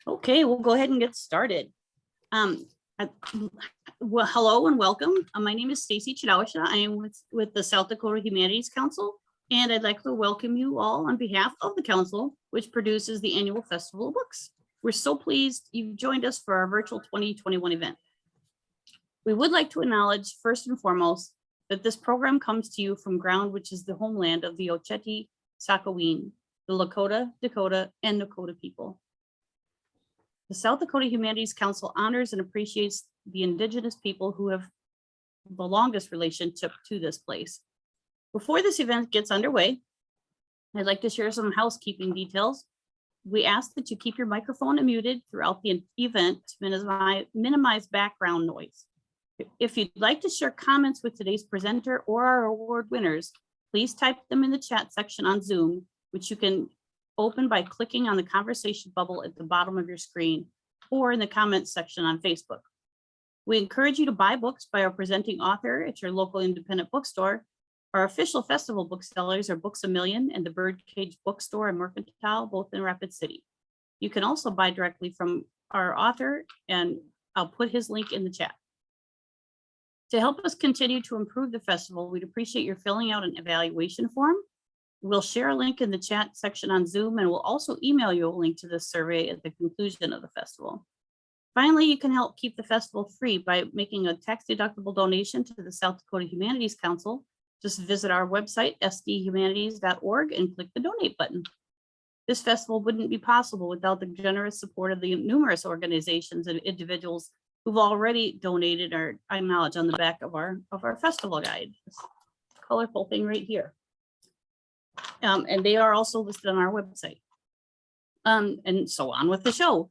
Okay, we'll go ahead and get started. Well, hello and welcome. My name is Stacy Chidawasha. I am with the South Dakota Humanities Council, and I'd like to welcome you all on behalf of the council, which produces the annual Festival of Books. We're so pleased you've joined us for our virtual 2021 event. We would like to acknowledge first and foremost that this program comes to you from ground which is the homeland of the Oceti Sakowin, the Lakota, Dakota, and Nakota people. The South Dakota Humanities Council honors and appreciates the Indigenous people who have the longest relationship to this place. Before this event gets underway, I'd like to share some housekeeping details. We ask that you keep your microphone muted throughout the event to minimize background noise. If you'd like to share comments with today's presenter or our award winners, please type them in the chat section on Zoom, which you can open by clicking on the conversation bubble at the bottom of your screen or in the comments section on Facebook. We encourage you to buy books by our presenting author at your local independent bookstore. Our official festival booksellers are Books A Million and the Birdcage Bookstore and Mercantile, both in Rapid City. You can also buy directly from our author, and I'll put his link in the chat. To help us continue to improve the festival, we'd appreciate your filling out an evaluation form. We'll share a link in the chat section on Zoom, and we'll also email you a link to this survey at the conclusion of the festival. Finally, you can help keep the festival free by making a tax-deductible donation to the South Dakota Humanities Council. Just visit our website, sdhumanities.org, and click the donate button. This festival wouldn't be possible without the generous support of the numerous organizations and individuals who've already donated or acknowledged on the back of our festival guide. This colorful thing right here. And they are also listed on our website. And so on with the show.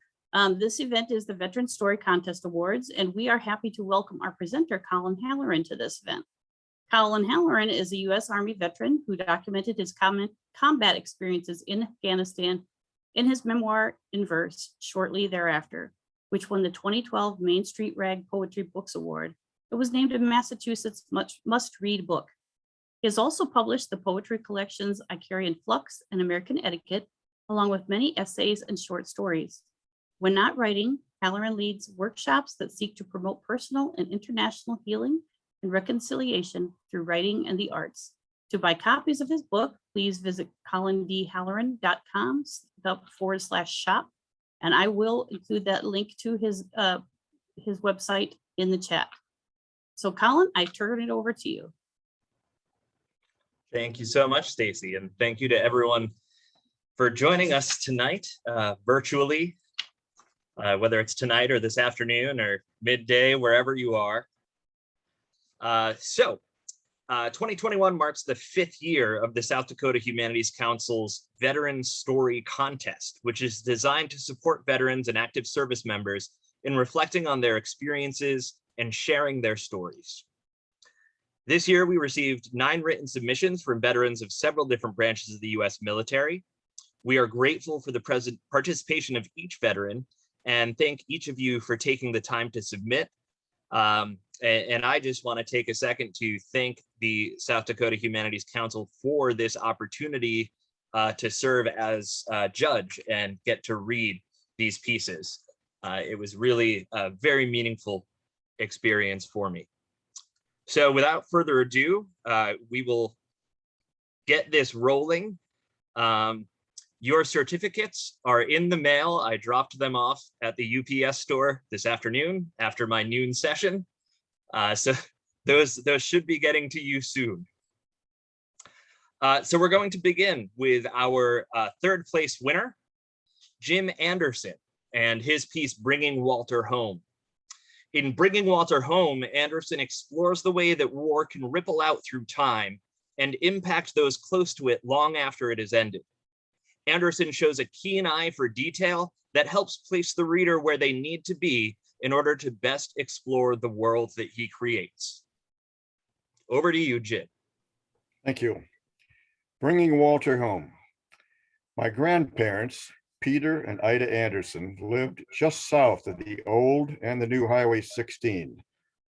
This event is the Veteran Story Contest Awards, and we are happy to welcome our presenter, Colin Halloran, to this event. Colin Halloran is a U.S. Army veteran who documented his combat experiences in Afghanistan in his memoir in verse shortly thereafter, which won the 2012 Main Street Rag Poetry Books Award. It was named a Massachusetts must-read book. He has also published the poetry collections I Carry in Flux and American Etiquette, along with many essays and short stories. When not writing, Halloran leads workshops that seek to promote personal and international healing and reconciliation through writing and the arts. To buy copies of his book, please visit colindhalloran.com/shop, and I will include that link to his website in the chat. So Colin, I turn it over to you. Thank you so much, Stacy, and thank you to everyone for joining us tonight virtually, whether it's tonight or this afternoon or midday, wherever you are. 2021 marks the 5th year of the South Dakota Humanities Council's Veteran Story Contest, which is designed to support veterans and active service members in reflecting on their experiences and sharing their stories. This year, we received 9 written submissions from veterans of several different branches of the U.S. military. We are grateful for the participation of each veteran and thank each of you for taking the time to submit. And I just want to take a second to thank the South Dakota Humanities Council for this opportunity to serve as a judge and get to read these pieces. It was really a very meaningful experience for me. So without further ado, we will get this rolling. Your certificates are in the mail. I dropped them off at the UPS store this afternoon after my noon session. So those should be getting to you soon. So we're going to begin with our 3rd place winner, Jim Anderson, and his piece, Bringing Walter Home. In Bringing Walter Home, Anderson explores the way that war can ripple out through time and impact those close to it long after it has ended. Anderson shows a keen eye for detail that helps place the reader where they need to be in order to best explore the world that he creates. Over to you, Jim. Thank you. Bringing Walter Home. My grandparents, Peter and Ida Anderson, lived just south of the old and the new Highway 16,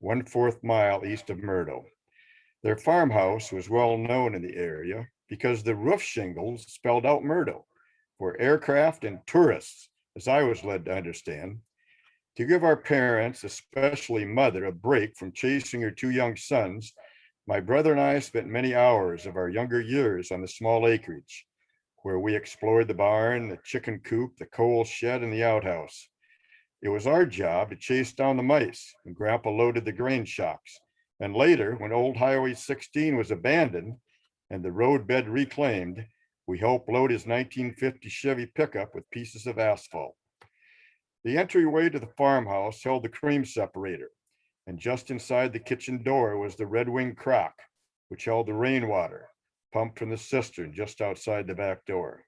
1/4 mile east of Murdo. Their farmhouse was well known in the area because the roof shingles spelled out Murdo for aircraft and tourists as I was led to understand. To give our parents, especially mother, a break from chasing her two young sons, my brother and I spent many hours of our younger years on the small acreage, where we explored the barn, the chicken coop, the coal shed, and the outhouse. It was our job to chase down the mice when Grandpa loaded the grain shocks. And later, when old Highway 16 was abandoned and the roadbed reclaimed, we helped load his 1950 Chevy pickup with pieces of asphalt. The entryway to the farmhouse held the cream separator, and just inside the kitchen door was the Red Wing crock, which held the rainwater pumped from the cistern just outside the back door.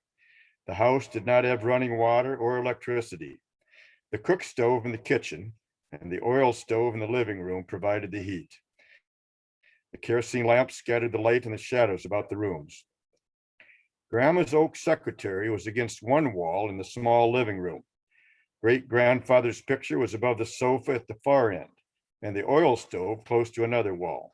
The house did not have running water or electricity. The cook stove in the kitchen and the oil stove in the living room provided the heat. The kerosene lamp scattered the light and the shadows about the rooms. Grandma's oak secretary was against one wall in the small living room. Great-grandfather's picture was above the sofa at the far end, and the oil stove close to another wall.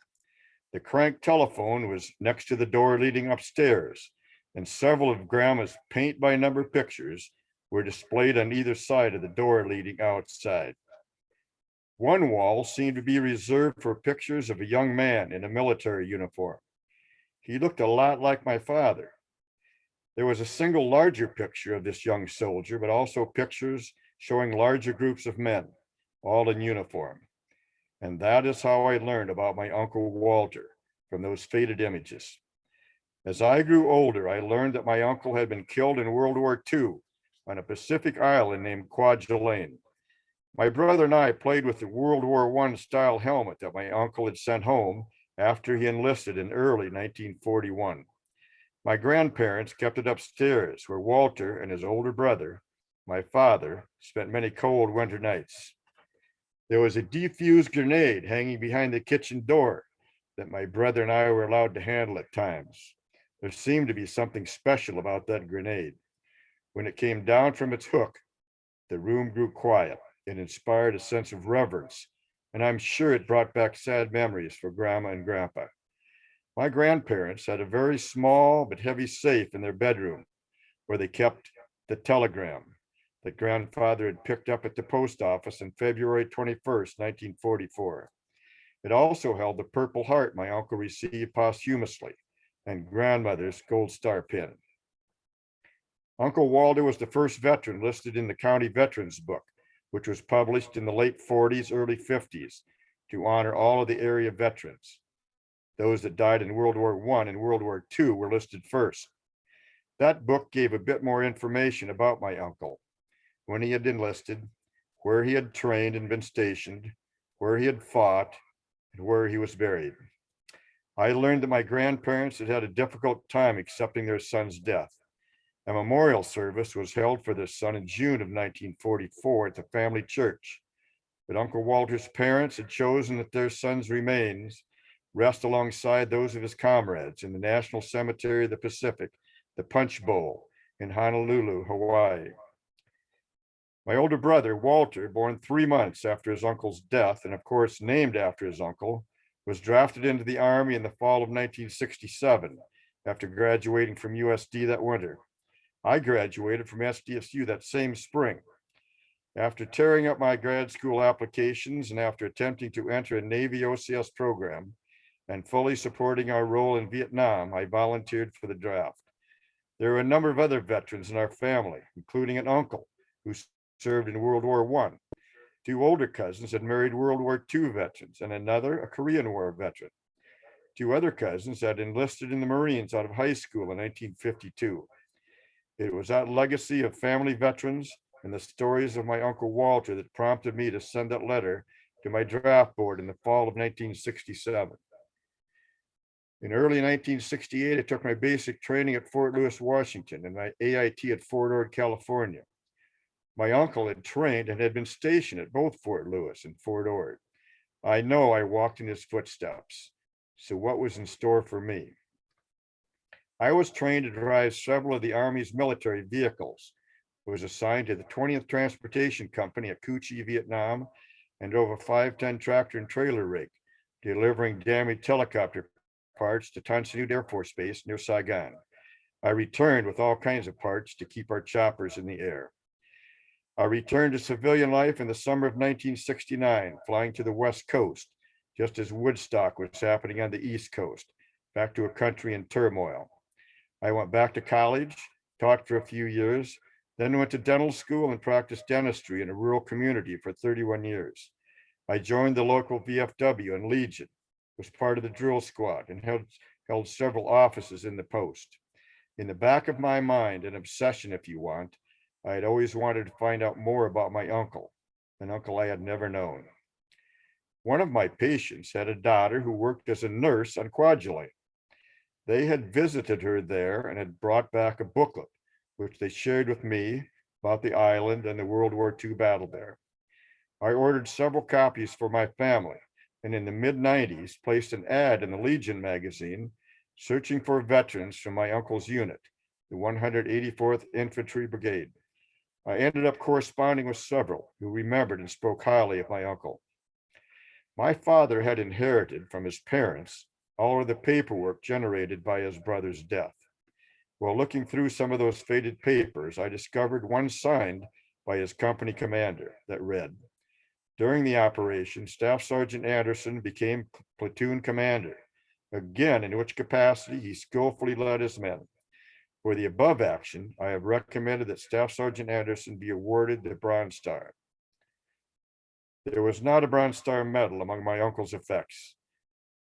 The crank telephone was next to the door leading upstairs, and several of Grandma's paint-by-number pictures were displayed on either side of the door leading outside. One wall seemed to be reserved for pictures of a young man in a military uniform. He looked a lot like my father. There was a single larger picture of this young soldier, but also pictures showing larger groups of men, all in uniform. And that is how I learned about my Uncle Walter, from those faded images. As I grew older, I learned that my uncle had been killed in World War II on a Pacific island named Kwajalein. My brother and I played with the World War I style helmet that my uncle had sent home after he enlisted in early 1941. My grandparents kept it upstairs, where Walter and his older brother, my father, spent many cold winter nights. There was a defused grenade hanging behind the kitchen door that my brother and I were allowed to handle at times. There seemed to be something special about that grenade. When it came down from its hook, the room grew quiet and inspired a sense of reverence, and I'm sure it brought back sad memories for Grandma and Grandpa. My grandparents had a very small but heavy safe in their bedroom where they kept the telegram that grandfather had picked up at the post office on February 21st, 1944. It also held the Purple Heart my uncle received posthumously and grandmother's Gold Star pin. Uncle Walter was the first veteran listed in the County Veterans Book, which was published in the late 40s, early 50s to honor all of the area veterans. Those that died in World War I and World War II were listed first. That book gave a bit more information about my uncle, when he had enlisted, where he had trained and been stationed, where he had fought, and where he was buried. I learned that my grandparents had had a difficult time accepting their son's death. A memorial service was held for their son in June of 1944 at the family church, but Uncle Walter's parents had chosen that their son's remains rest alongside those of his comrades in the National Cemetery of the Pacific, the Punch Bowl in Honolulu, Hawaii. My older brother, Walter, born 3 months after his uncle's death, and of course named after his uncle, was drafted into the Army in the fall of 1967 after graduating from USD that winter. I graduated from SDSU that same spring. After tearing up my grad school applications and after attempting to enter a Navy OCS program and fully supporting our role in Vietnam, I volunteered for the draft. There were a number of other veterans in our family, including an uncle who served in World War I. 2 older cousins had married World War II veterans, and another a Korean War veteran. 2 other cousins had enlisted in the Marines out of high school in 1952. It was that legacy of family veterans and the stories of my Uncle Walter that prompted me to send that letter to my draft board in the fall of 1967. In early 1968, I took my basic training at Fort Lewis, Washington, and my AIT at Fort Ord, California. My uncle had trained and had been stationed at both Fort Lewis and Fort Ord. I know I walked in his footsteps. So what was in store for me? I was trained to drive several of the Army's military vehicles. I was assigned to the 20th Transportation Company at Cu Chi, Vietnam, and drove a 5-ton tractor and trailer rig, delivering damaged helicopter parts to Tan Son Nhut Air Force Base near Saigon. I returned with all kinds of parts to keep our choppers in the air. I returned to civilian life in the summer of 1969, flying to the West Coast, just as Woodstock was happening on the East Coast, back to a country in turmoil. I went back to college, taught for a few years, then went to dental school and practiced dentistry in a rural community for 31 years. I joined the local VFW and Legion, was part of the drill squad, and held several offices in the post. In the back of my mind, an obsession if you want, I had always wanted to find out more about my uncle, an uncle I had never known. One of my patients had a daughter who worked as a nurse on Kwajalein. They had visited her there and had brought back a booklet, which they shared with me about the island and the World War II battle there. I ordered several copies for my family, and in the mid-90s placed an ad in the Legion magazine searching for veterans from my uncle's unit, the 184th Infantry Brigade. I ended up corresponding with several who remembered and spoke highly of my uncle. My father had inherited from his parents all of the paperwork generated by his brother's death. While looking through some of those faded papers, I discovered one signed by his company commander that read, "During the operation, Staff Sergeant Anderson became platoon commander, again in which capacity he skillfully led his men. For the above action, I have recommended that Staff Sergeant Anderson be awarded the Bronze Star." There was not a Bronze Star medal among my uncle's effects.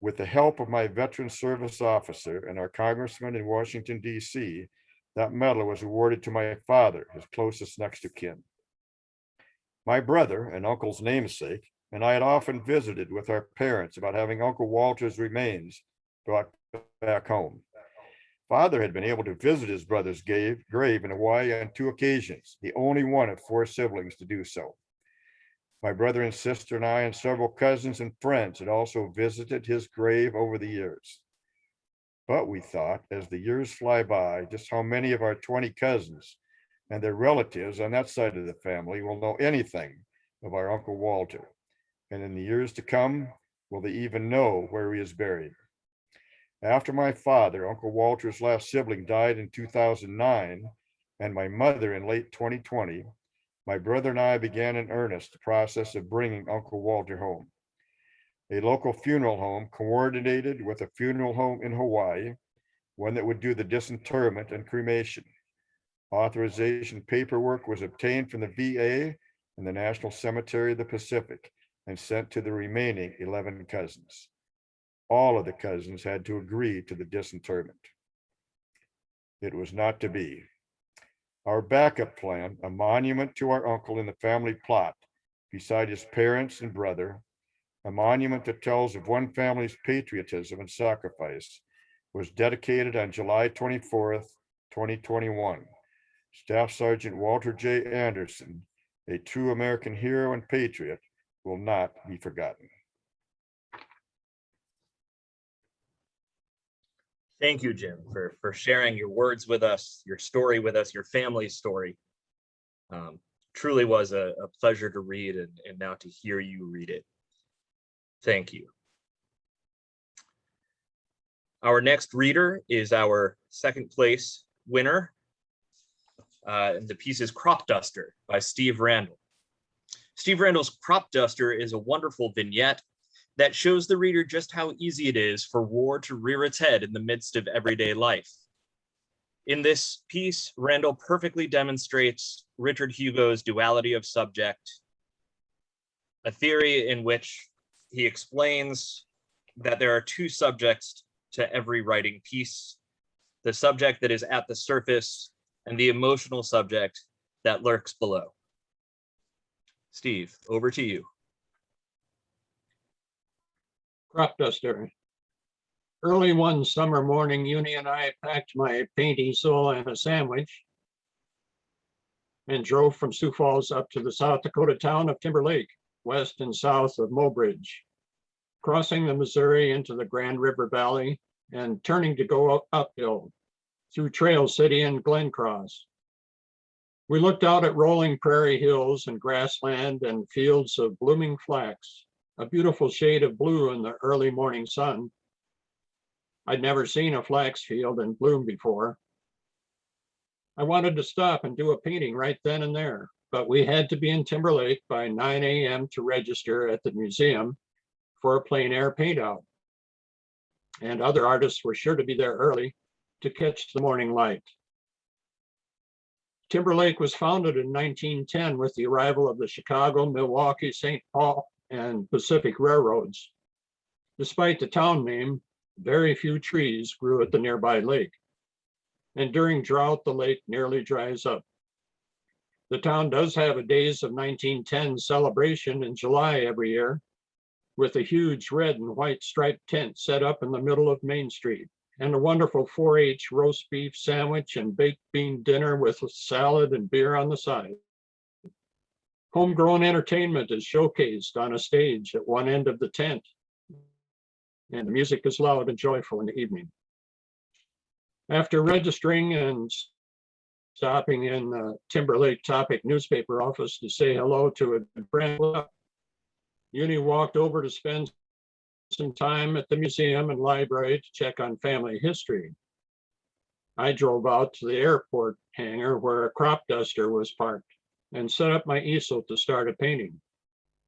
With the help of my veteran service officer and our congressman in Washington, D.C., that medal was awarded to my father, his closest next of kin. My brother, and uncle's namesake, and I had often visited with our parents about having Uncle Walter's remains brought back home. Father had been able to visit his brother's grave in Hawaii on 2 occasions, the only one of 4 siblings to do so. My brother and sister and I and several cousins and friends had also visited his grave over the years. But we thought, as the years fly by, just how many of our 20 cousins and their relatives on that side of the family will know anything of our Uncle Walter. And in the years to come, will they even know where he is buried? After my father, Uncle Walter's last sibling, died in 2009, and my mother in late 2020, my brother and I began in earnest the process of bringing Uncle Walter home. A local funeral home coordinated with a funeral home in Hawaii, one that would do the disinterment and cremation. Authorization paperwork was obtained from the VA and the National Cemetery of the Pacific and sent to the remaining 11 cousins. All of the cousins had to agree to the disinterment. It was not to be. Our backup plan, a monument to our uncle in the family plot, beside his parents and brother, a monument that tells of one family's patriotism and sacrifice, was dedicated on July 24th, 2021. Staff Sergeant Walter J. Anderson, a true American hero and patriot, will not be forgotten. Thank you, Jim, for sharing your words with us, your story with us, your family's story. Truly was a pleasure to read and now to hear you read it. Thank you. Our next reader is our second place winner. And the piece is Crop Duster by Steve Randall. Steve Randall's Crop Duster is a wonderful vignette that shows the reader just how easy it is for war to rear its head in the midst of everyday life. In this piece, Randall perfectly demonstrates Richard Hugo's duality of subject, a theory in which he explains that there are 2 subjects to every writing piece: the subject that is at the surface and the emotional subject that lurks below. Steve, over to you. Crop Duster. Early one summer morning, Uni and I packed my paint easel and a sandwich and drove from Sioux Falls up to the South Dakota town of Timber Lake, west and south of Mobridge, crossing the Missouri into the Grand River Valley and turning to go uphill through Trail City and Glen Cross. We looked out at rolling prairie hills and grassland and fields of blooming flax, a beautiful shade of blue in the early morning sun. I'd never seen a flax field in bloom before. I wanted to stop and do a painting right then and there, but we had to be in Timberlake by 9 a.m. to register at the museum for a plein air paint out. And other artists were sure to be there early to catch the morning light. Timberlake was founded in 1910 with the arrival of the Chicago, Milwaukee, St. Paul, and Pacific Railroads. Despite the town name, very few trees grew at the nearby lake. And during drought, the lake nearly dries up. The town does have a Days of 1910 celebration in July every year, with a huge red and white striped tent set up in the middle of Main Street, and a wonderful 4-H roast beef sandwich and baked bean dinner with a salad and beer on the side. Homegrown entertainment is showcased on a stage at one end of the tent, and the music is loud and joyful in the evening. After registering and stopping in the Timberlake Topic newspaper office to say hello to a friend, Uni walked over to spend some time at the museum and library to check on family history. I drove out to the airport hangar where a crop duster was parked and set up my easel to start a painting.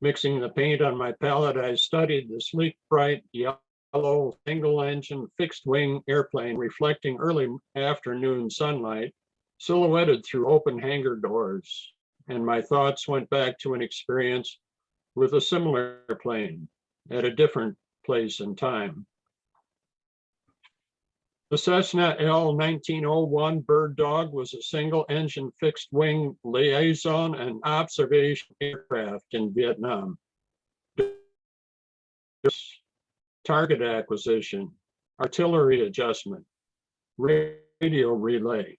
Mixing the paint on my palette, I studied the sleek, bright yellow single-engine fixed-wing airplane reflecting early afternoon sunlight, silhouetted through open hangar doors, and my thoughts went back to an experience with a similar plane at a different place and time. The Cessna L-1901 Bird Dog was a single-engine fixed-wing liaison and observation aircraft in Vietnam. Target acquisition, artillery adjustment, radio relay,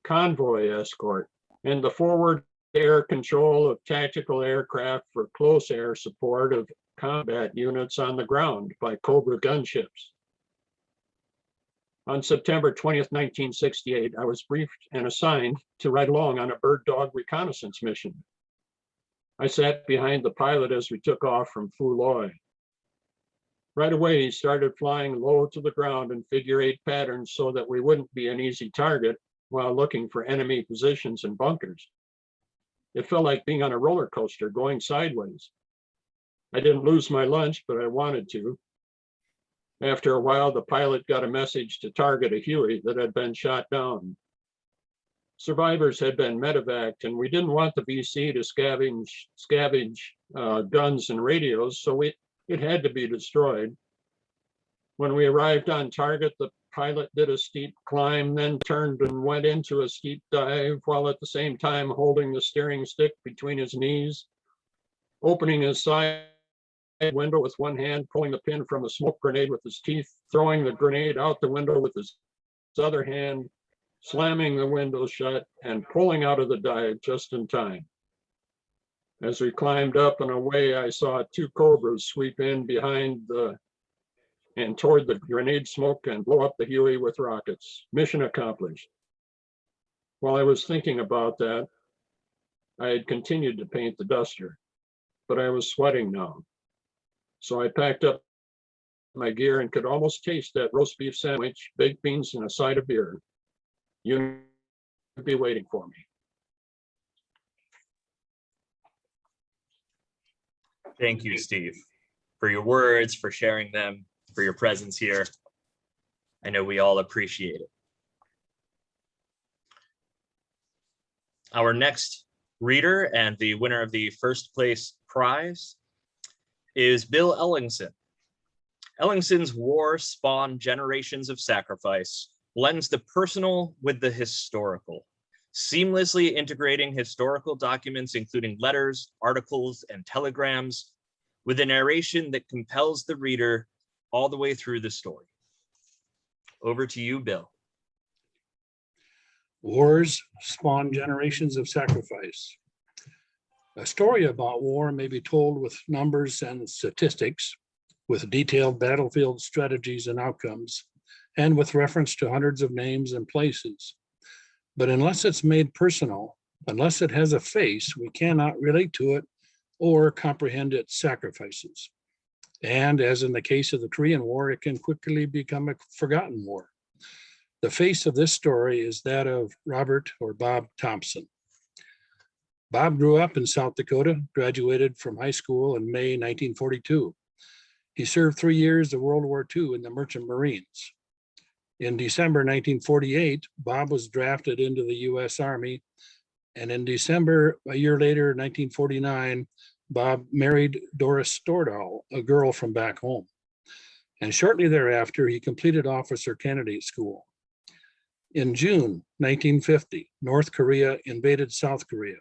convoy escort, and the forward air control of tactical aircraft for close air support of combat units on the ground by Cobra gunships. On September 20th, 1968, I was briefed and assigned to ride along on a bird dog reconnaissance mission. I sat behind the pilot as we took off from Phu Loy. Right away, he started flying low to the ground in figure-8 patterns so that we wouldn't be an easy target while looking for enemy positions and bunkers. It felt like being on a roller coaster going sideways. I didn't lose my lunch, but I wanted to. After a while, the pilot got a message to target a Huey that had been shot down. Survivors had been medevaced, and we didn't want the VC to scavenge guns and radios, so it had to be destroyed. When we arrived on target, the pilot did a steep climb, then turned and went into a steep dive while at the same time holding the steering stick between his knees, opening his side window with one hand, pulling the pin from a smoke grenade with his teeth, throwing the grenade out the window with his other hand, slamming the window shut, and pulling out of the dive just in time. As we climbed up and away, I saw 2 Cobras sweep in behind and toward the grenade smoke and blow up the Huey with rockets. Mission accomplished. While I was thinking about that, I had continued to paint the duster, but I was sweating now. So I packed up my gear and could almost taste that roast beef sandwich, baked beans, and a side of beer. You'd be waiting for me. Thank you, Steve, for your words, for sharing them, for your presence here. I know we all appreciate it. Our next reader and the winner of the first place prize is Bill Ellingson. Ellingson's war spawned generations of sacrifice, blends the personal with the historical, seamlessly integrating historical documents, including letters, articles, and telegrams, with a narration that compels the reader all the way through the story. Over to you, Bill. Wars spawn generations of sacrifice. A story about war may be told with numbers and statistics, with detailed battlefield strategies and outcomes, and with reference to hundreds of names and places. But unless it's made personal, unless it has a face, we cannot relate to it or comprehend its sacrifices. And as in the case of the Korean War, it can quickly become a forgotten war. The face of this story is that of Robert or Bob Thompson. Bob grew up in South Dakota, graduated from high school in May 1942. He served 3 years of World War II in the Merchant Marines. In December 1948, Bob was drafted into the U.S. Army, and in December, a year later, 1949, Bob married Doris Stordahl, a girl from back home. And shortly thereafter, he completed Officer Candidate School. In June 1950, North Korea invaded South Korea.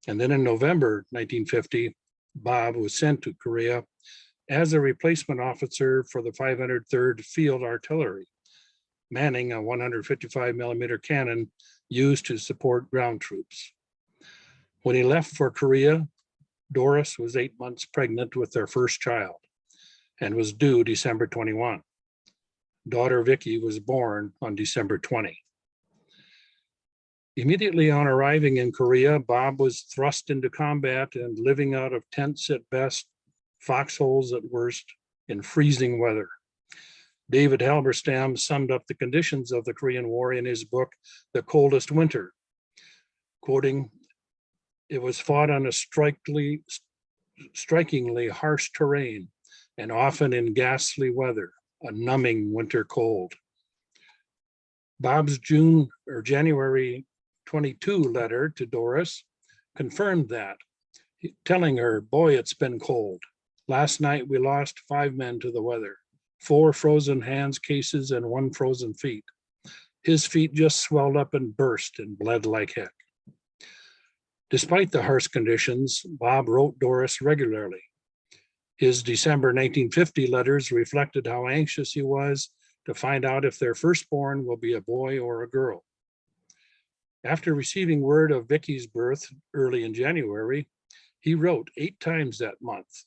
And then in November 1950, Bob was sent to Korea as a replacement officer for the 503rd Field Artillery, manning a 155 millimeter cannon used to support ground troops. When he left for Korea, Doris was 8 months pregnant with their first child and was due December 21. Daughter Vicky was born on December 20. Immediately on arriving in Korea, Bob was thrust into combat and living out of tents at best, foxholes at worst, in freezing weather. David Halberstam summed up the conditions of the Korean War in his book, The Coldest Winter, quoting, "It was fought on a strikingly harsh terrain and often in ghastly weather, a numbing winter cold." Bob's January 22 letter to Doris confirmed that, telling her, "Boy, it's been cold. Last night we lost 5 men to the weather, 4 frozen hands cases and 1 frozen feet. His feet just swelled up and burst and bled like heck." Despite the harsh conditions, Bob wrote Doris regularly. His December 1950 letters reflected how anxious he was to find out if their firstborn will be a boy or a girl. After receiving word of Vicky's birth early in January, he wrote 8 times that month,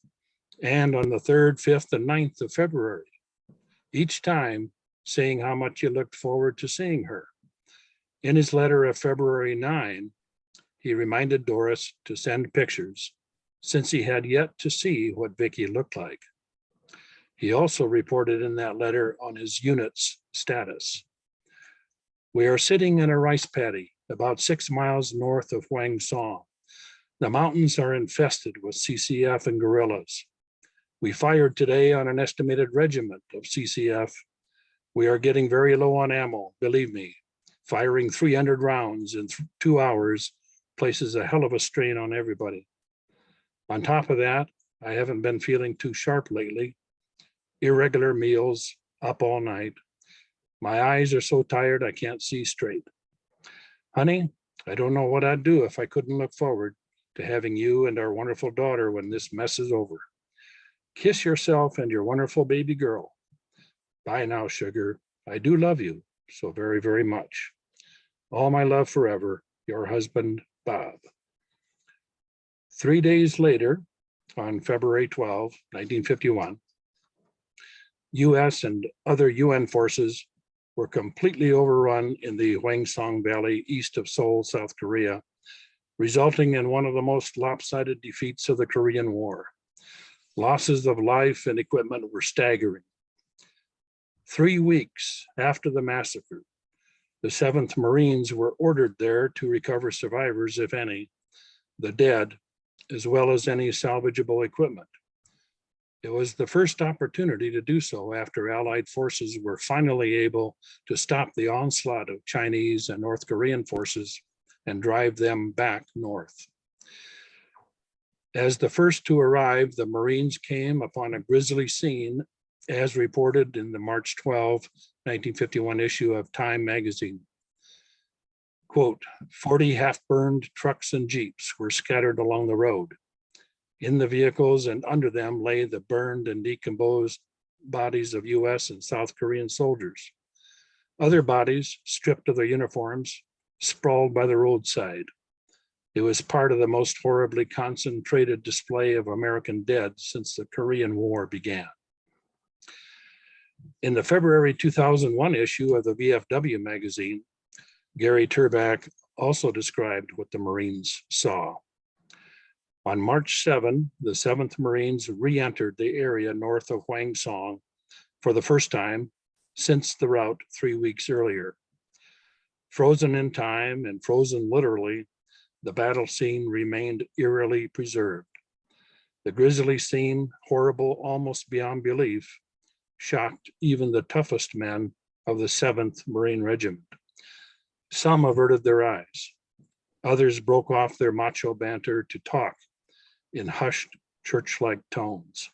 and on the 3rd, 5th, and 9th of February, each time saying how much he looked forward to seeing her. In his letter of February 9, he reminded Doris to send pictures, since he had yet to see what Vicky looked like. He also reported in that letter on his unit's status. "We are sitting in a rice paddy about 6 miles north of Hwangsong. The mountains are infested with CCF and guerrillas. We fired today on an estimated regiment of CCF. We are getting very low on ammo, believe me. Firing 300 rounds in 2 hours places a hell of a strain on everybody. On top of that, I haven't been feeling too sharp lately. Irregular meals, up all night. My eyes are so tired I can't see straight. Honey, I don't know what I'd do if I couldn't look forward to having you and our wonderful daughter when this mess is over. Kiss yourself and your wonderful baby girl. Bye now, sugar. I do love you so very, very much. All my love forever, your husband, Bob." 3 days later, on February 12, 1951, US and other UN forces were completely overrun in the Hwangsong Valley east of Seoul, South Korea, resulting in one of the most lopsided defeats of the Korean War. Losses of life and equipment were staggering. 3 weeks after the massacre, the 7th Marines were ordered there to recover survivors, if any, the dead, as well as any salvageable equipment. It was the first opportunity to do so after Allied forces were finally able to stop the onslaught of Chinese and North Korean forces and drive them back north. As the first to arrive, the Marines came upon a grisly scene, as reported in the March 12, 1951 issue of Time magazine. Quote, 40 half-burned trucks and jeeps were scattered along the road. In the vehicles and under them lay the burned and decomposed bodies of US and South Korean soldiers. Other bodies, stripped of their uniforms, sprawled by the roadside. It was part of the most horribly concentrated display of American dead since the Korean War began. In the February 2001 issue of the VFW magazine, Gary Turback also described what the Marines saw. On March 7, the 7th Marines re-entered the area north of Hwangsong for the first time since the rout 3 weeks earlier. Frozen in time and frozen literally, the battle scene remained eerily preserved. The grisly scene, horrible almost beyond belief, shocked even the toughest men of the 7th Marine Regiment. Some averted their eyes. Others broke off their macho banter to talk in hushed, church-like tones.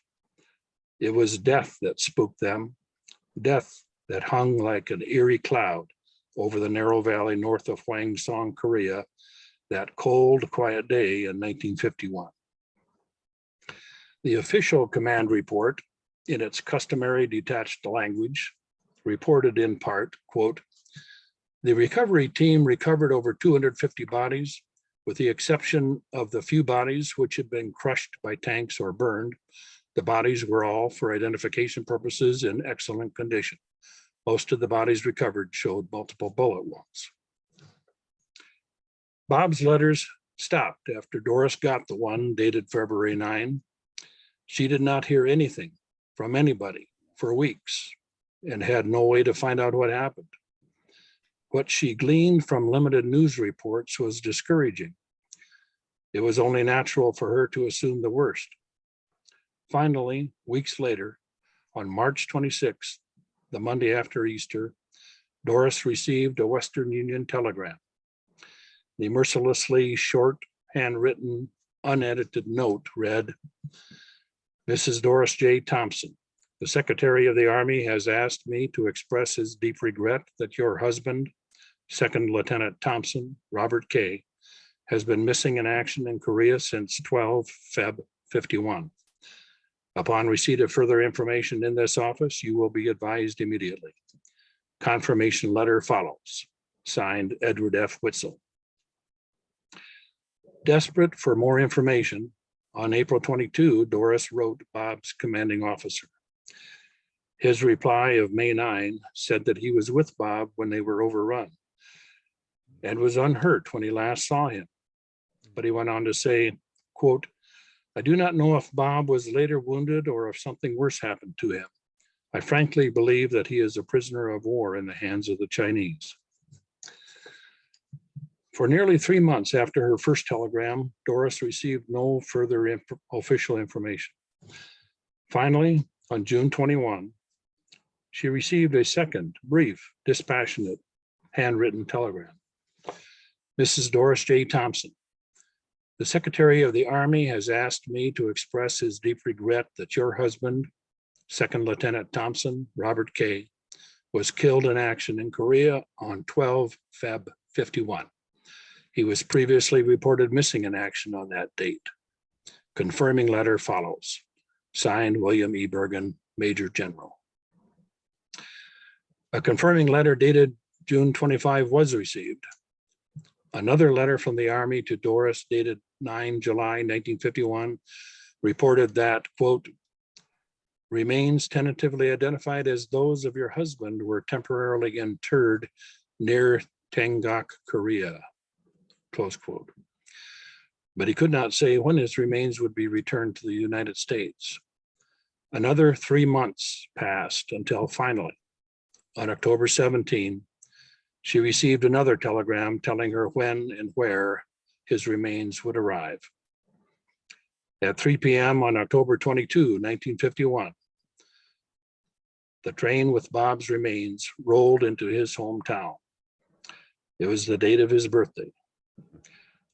It was death that spooked them, death that hung like an eerie cloud over the narrow valley north of Hwangsong, Korea, that cold, quiet day in 1951. The official command report, in its customary detached language, reported in part, quote, "The recovery team recovered over 250 bodies, with the exception of the few bodies which had been crushed by tanks or burned. The bodies were all, for identification purposes, in excellent condition. Most of the bodies recovered showed multiple bullet wounds." Bob's letters stopped after Doris got the one dated February 9. She did not hear anything from anybody for weeks and had no way to find out what happened. What she gleaned from limited news reports was discouraging. It was only natural for her to assume the worst. Finally, weeks later, on March 26th, the Monday after Easter, Doris received a Western Union telegram. The mercilessly short, handwritten, unedited note read, "Mrs. Doris J. Thompson, the Secretary of the Army has asked me to express his deep regret that your husband, Second Lieutenant Thompson, Robert K., has been missing in action in Korea since 12 Feb 51. Upon receipt of further information in this office, you will be advised immediately. Confirmation letter follows. Signed, Edward F. Witzel." Desperate for more information, on April 22, Doris wrote Bob's commanding officer. His reply of May 9 said that he was with Bob when they were overrun and was unhurt when he last saw him. But he went on to say, quote, "I do not know if Bob was later wounded or if something worse happened to him. I frankly believe that he is a prisoner of war in the hands of the Chinese." For nearly 3 months after her first telegram, Doris received no further official information. Finally, on June 21, she received a second brief, dispassionate, handwritten telegram. "Mrs. Doris J. Thompson, the Secretary of the Army has asked me to express his deep regret that your husband, Second Lieutenant Thompson, Robert K., was killed in action in Korea on 12 Feb 51. He was previously reported missing in action on that date. Confirming letter follows. Signed, William E. Bergen, Major General." A confirming letter dated June 25 was received. Another letter from the Army to Doris dated 9 July 1951 reported that, quote, "Remains tentatively identified as those of your husband were temporarily interred near Tangak, Korea," close quote. But he could not say when his remains would be returned to the United States. Another 3 months passed until finally, on October 17, she received another telegram telling her when and where his remains would arrive. At 3 p.m. on October 22, 1951, the train with Bob's remains rolled into his hometown. It was the date of his birthday.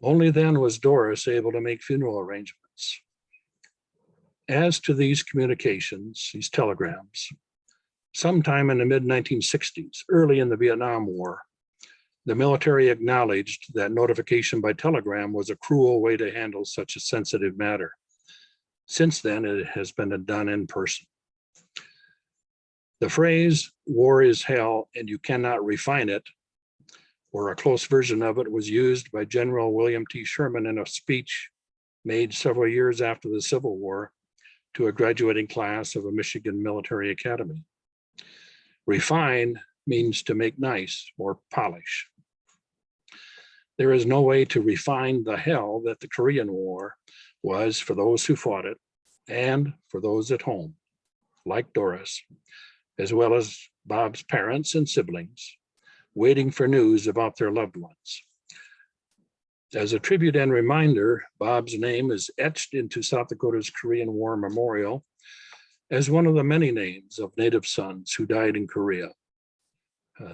Only then was Doris able to make funeral arrangements. As to these communications, these telegrams, sometime in the mid-1960s, early in the Vietnam War, the military acknowledged that notification by telegram was a cruel way to handle such a sensitive matter. Since then, it has been done in person. The phrase, "war is hell and you cannot refine it," or a close version of it, was used by General William T. Sherman in a speech made several years after the Civil War to a graduating class of a Michigan military academy. Refine means to make nice or polish. There is no way to refine the hell that the Korean War was for those who fought it and for those at home, like Doris, as well as Bob's parents and siblings, waiting for news about their loved ones. As a tribute and reminder, Bob's name is etched into South Dakota's Korean War Memorial as one of the many names of Native sons who died in Korea.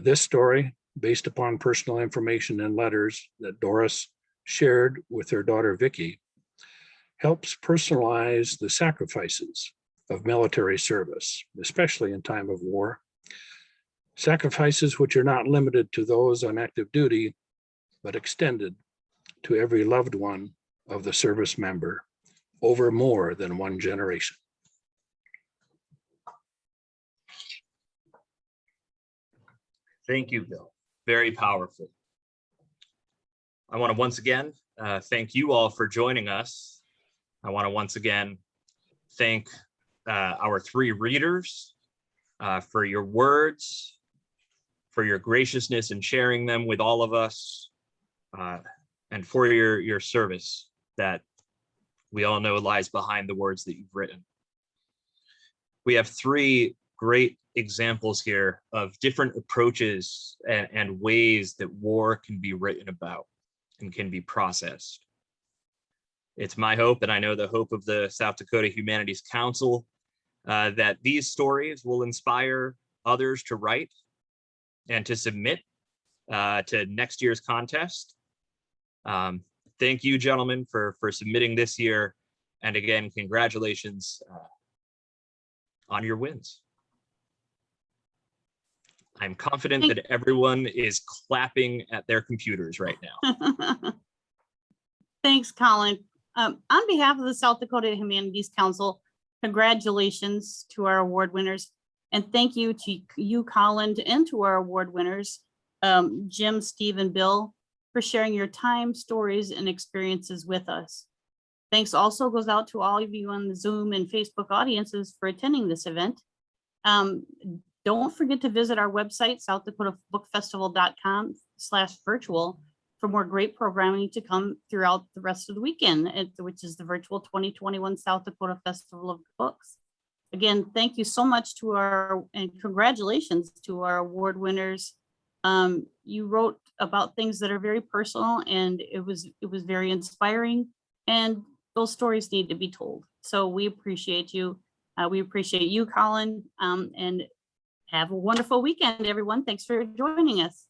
This story, based upon personal information and letters that Doris shared with her daughter Vicky, helps personalize the sacrifices of military service, especially in time of war. Sacrifices which are not limited to those on active duty, but extended to every loved one of the service member over more than one generation. Thank you, Bill. Very powerful. I want to once again thank you all for joining us. I want to once again thank our three readers for your words, for your graciousness in sharing them with all of us, and for your service that we all know lies behind the words that you've written. We have three great examples here of different approaches and ways that war can be written about and can be processed. It's my hope, and I know the hope of the South Dakota Humanities Council, that these stories will inspire others to write and to submit to next year's contest. Thank you, gentlemen, for submitting this year. And again, congratulations on your wins. I'm confident that everyone is clapping at their computers right now. Thanks, Colin. On behalf of the South Dakota Humanities Council, congratulations to our award winners. And thank you to you, Colin, and to our award winners, Jim, Steve, and Bill, for sharing your time, stories, and experiences with us. Thanks also goes out to all of you on the Zoom and Facebook audiences for attending this event. Don't forget to visit our website, southdakota.bookfestival.com/virtual, for more great programming to come throughout the rest of the weekend, which is the virtual 2021 South Dakota Festival of Books. Again, thank you so much to and congratulations to our award winners. You wrote about things that are very personal, and it was very inspiring, and those stories need to be told. So we appreciate you. We appreciate you, Colin, and have a wonderful weekend, everyone. Thanks for joining us.